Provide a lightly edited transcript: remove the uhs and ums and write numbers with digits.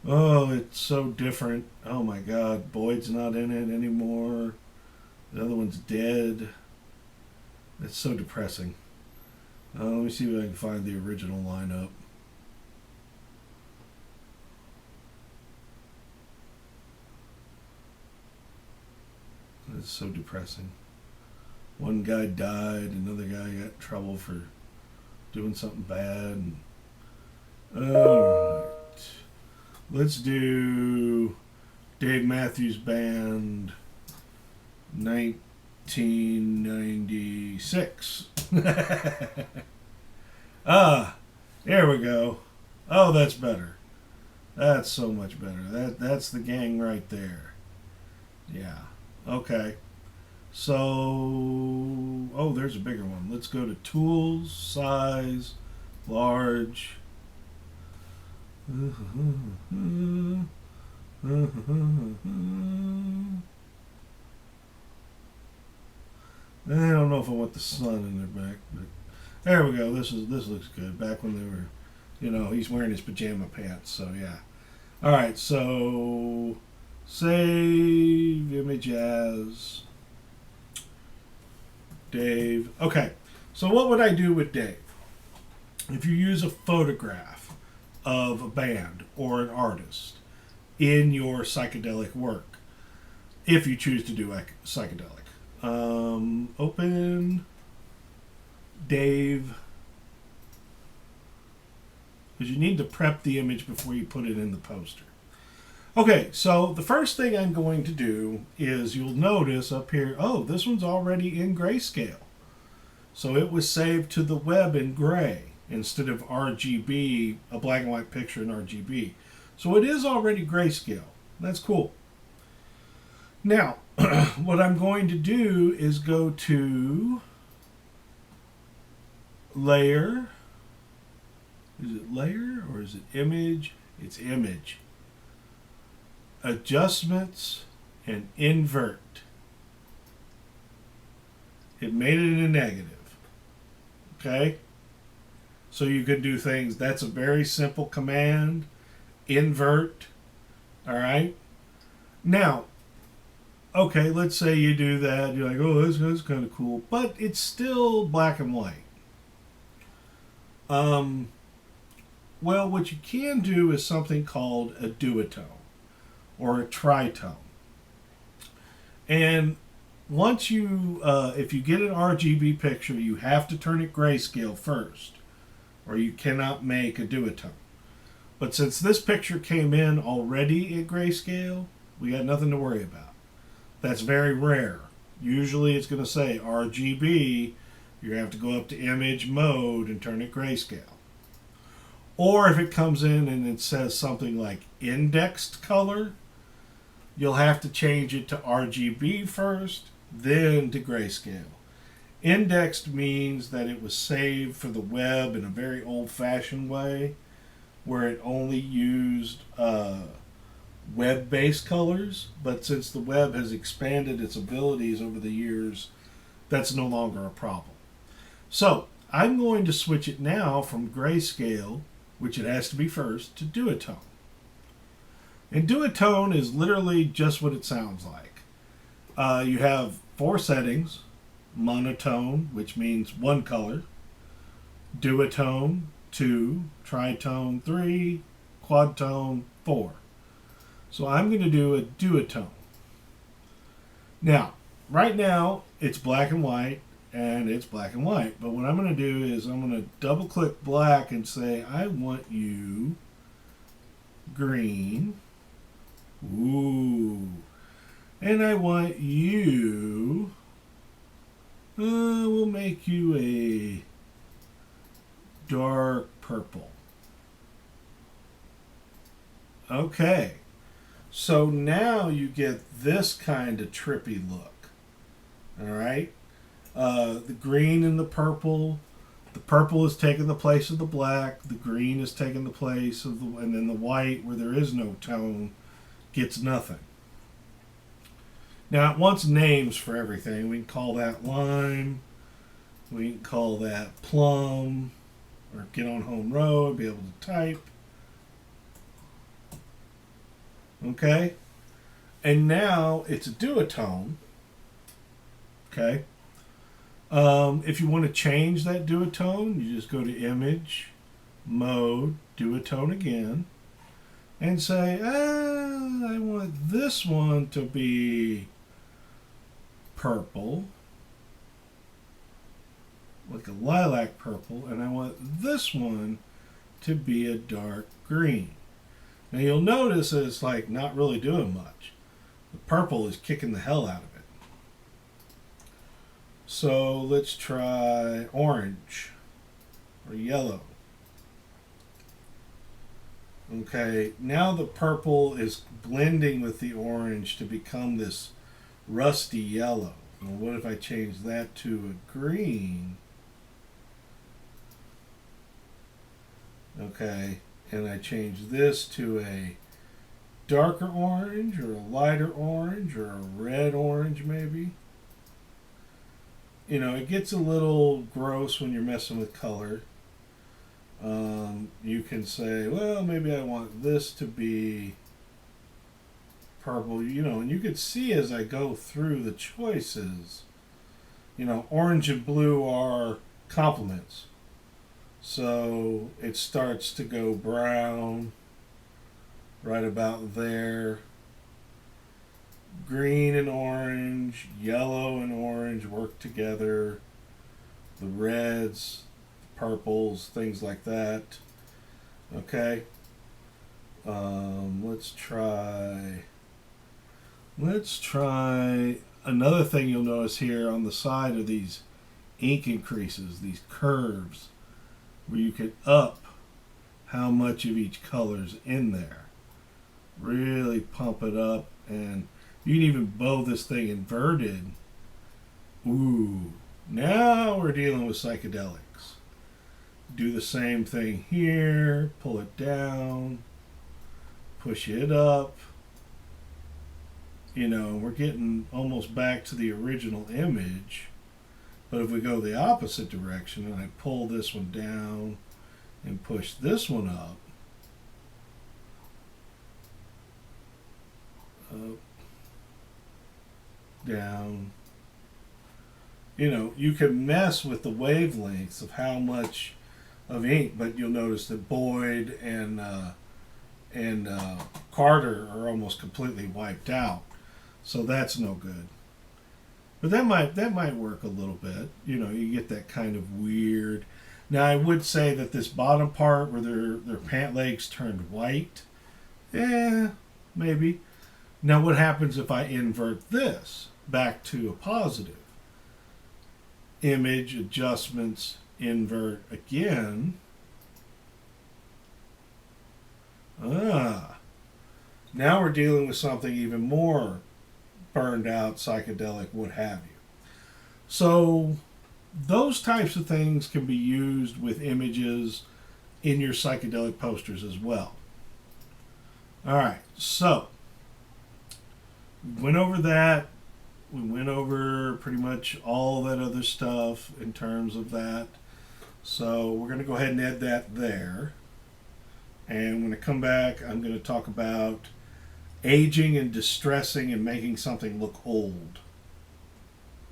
Oh, it's so different. Oh my God, Boyd's not in it anymore. The other one's dead. It's so depressing. Let me see if I can find the original lineup. It's so depressing. One guy died, another guy got in trouble for doing something bad. Alright. Let's do Dave Matthews Band 1996. Ah, there we go. Oh, that's better. That's so much better. That's the gang right there. Yeah. Okay. So, oh, there's a bigger one. Let's go to tools, size, large. I don't know if I want the sun in their back, but there we go. This looks good. Back when they were, he's wearing his pajama pants. So yeah. All right. So save image as Dave. Okay. So what would I do with Dave? If you use a photograph of a band or an artist in your psychedelic work, if you choose to do psychedelic. Open Dave, because you need to prep the image before you put it in the poster. Okay, so the first thing I'm going to do is you'll notice up here, oh, this one's already in grayscale. So it was saved to the web in gray instead of RGB, a black and white picture in RGB. So it is already grayscale. That's cool. Now, what I'm going to do is go to layer. Is it layer or is it image? It's image. Adjustments and invert. It made it a negative. Okay? So you could do things. That's a very simple command. Invert. All right? Now, okay, let's say you do that. You're like, oh, that's kind of cool. But it's still black and white. Well, what you can do is something called a duotone or a tritone. And once you, if you get an RGB picture, you have to turn it grayscale first, or you cannot make a duotone. But since this picture came in already at grayscale, we got nothing to worry about. That's very rare. Usually it's going to say RGB. You have to go up to image mode and turn it grayscale. Or if it comes in and it says something like indexed color, you'll have to change it to RGB first, then to grayscale. Indexed means that it was saved for the web in a very old-fashioned way, where it only used web-based colors, but since the web has expanded its abilities over the years, that's no longer a problem. So I'm going to switch it now from grayscale, which it has to be first, to duotone. And duotone is literally just what it sounds like. You have 4 settings: monotone, which means one color; duotone, 2; tritone, 3; quadtone, 4. So I'm going to do a duotone. Now, right now, it's black and white, and it's black and white. But what I'm going to do is I'm going to double click black and say, I want you green. Ooh. And I want you, we'll make you a dark purple. Okay. So now you get this kind of trippy look. All right. The green and the purple. The purple is taking the place of the black. The green is taking the place of the, and then the white, where there is no tone, gets nothing. Now it wants names for everything. We can call that lime. We can call that plum, or get on home road, be able to type. Okay? And now it's a duotone. Okay? If you want to change that duotone, you just go to Image, Mode, Duotone again, and say, I want this one to be purple, like a lilac purple, and I want this one to be a dark green. Now you'll notice that it's like not really doing much. The purple is kicking the hell out of it. So let's try orange or yellow. Okay, now the purple is blending with the orange to become this rusty yellow. Well, what if I change that to a green? Okay, and I change this to a darker orange or a lighter orange or a red orange maybe. You know, it gets a little gross when you're messing with color. You can say, well, maybe I want this to be purple, you know, and you could see as I go through the choices, you know, orange and blue are complements. So it starts to go brown right about there. Green and orange, yellow and orange work together. The reds, the purples, things like that. Okay. Let's try another thing you'll notice here on the side of these ink increases, these curves, where you can up how much of each color's in there. Really pump it up, and you can even bow this thing inverted. Ooh, now we're dealing with psychedelics. Do the same thing here, pull it down, push it up. You know, we're getting almost back to the original image. But if we go the opposite direction and I pull this one down and push this one up, down, you know, you can mess with the wavelengths of how much of ink, but you'll notice that Boyd and Carter are almost completely wiped out. So that's no good. But that might work a little bit. You know, you get that kind of weird. Now I would say that this bottom part where their pant legs turned white, maybe. Now what happens if I invert this back to a positive? Image, adjustments, invert again. Now we're dealing with something even more burned out, psychedelic, what have you. So those types of things can be used with images in your psychedelic posters as well. All right, so we went over that. We went over pretty much all that other stuff in terms of that. So we're going to go ahead and add that there. And when I come back, I'm going to talk about aging and distressing and making something look old.